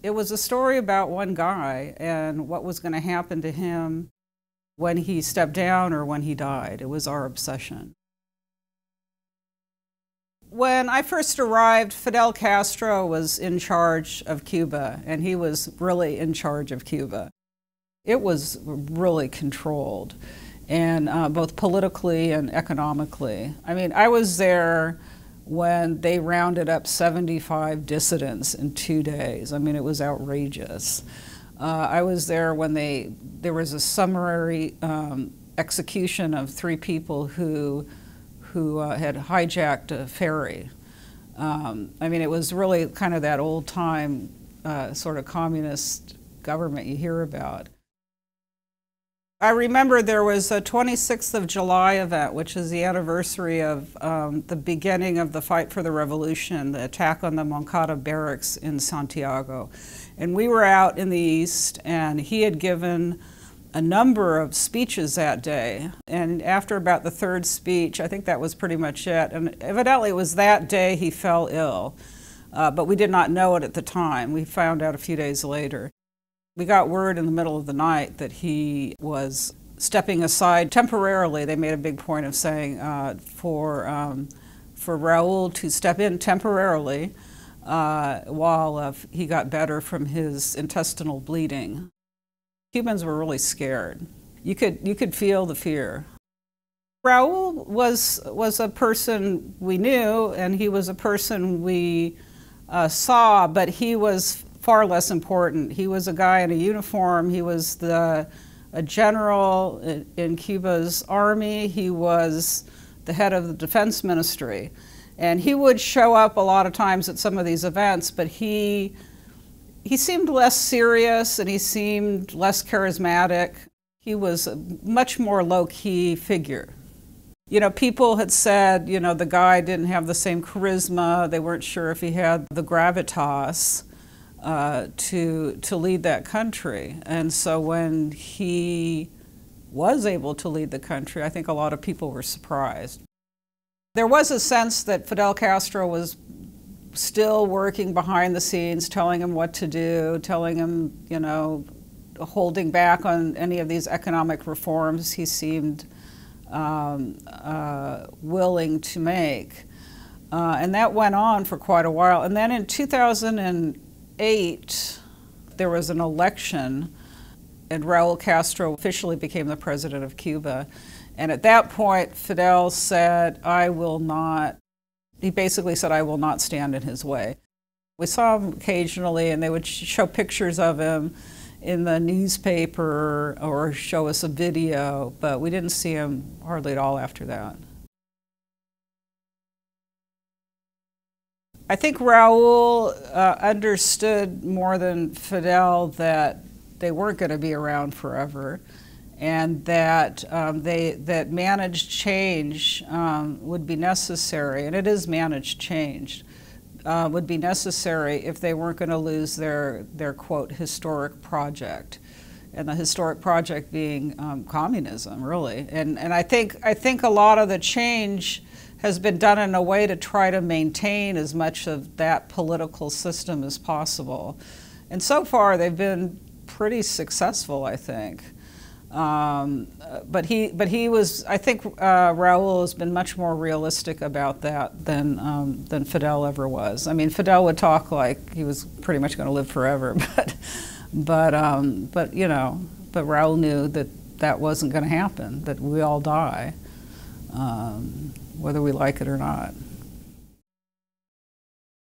It was a story about one guy and what was going to happen to him when he stepped down or when he died. It was our obsession. When I first arrived, Fidel Castro was in charge of Cuba, and he was really in charge of Cuba. It was really controlled, and both politically and economically. I mean, I was there when they rounded up 75 dissidents in 2 days. I mean, it was outrageous. I was there when there was a summary execution of 3 people who had hijacked a ferry. I mean, it was really kind of that old-time sort of communist government you hear about. I remember there was a 26th of July event, which is the anniversary of the beginning of the fight for the revolution, the attack on the Moncada barracks in Santiago. And we were out in the East, and he had given a number of speeches that day. And after about the 3rd speech, I think that was pretty much it. And evidently it was that day he fell ill, but we did not know it at the time. We found out a few days later. We got word in the middle of the night that he was stepping aside temporarily. They made a big point of saying for Raul to step in temporarily while he got better from his intestinal bleeding. Cubans were really scared. You could feel the fear. Raul was a person we knew, and he was a person we saw, but he was far less important. He was a guy in a uniform. He was a general in Cuba's army. He was the head of the defense ministry. And he would show up a lot of times at some of these events, but he seemed less serious and he seemed less charismatic. He was a much more low-key figure. You know, people had said, you know, the guy didn't have the same charisma. They weren't sure if he had the gravitas to lead that country. And so when he was able to lead the country, I think a lot of people were surprised. There was a sense that Fidel Castro was still working behind the scenes, telling him what to do, telling him, you know, holding back on any of these economic reforms he seemed willing to make. And that went on for quite a while. And then in 2008, there was an election, and Raul Castro officially became the president of Cuba. And at that point, Fidel said, he basically said, I will not stand in his way. We saw him occasionally, and they would show pictures of him in the newspaper or show us a video, but we didn't see him hardly at all after that. I think Raul understood more than Fidel that they weren't going to be around forever, and that that managed change would be necessary, and it is managed change, would be necessary if they weren't going to lose their quote historic project, and the historic project being communism, really. And I think a lot of the change has been done in a way to try to maintain as much of that political system as possible, and so far they've been pretty successful, I think. But he was, I think Raul has been much more realistic about that than Fidel ever was. I mean, Fidel would talk like he was pretty much going to live forever, but you know, but Raul knew that that wasn't going to happen, that we all die, whether we like it or not.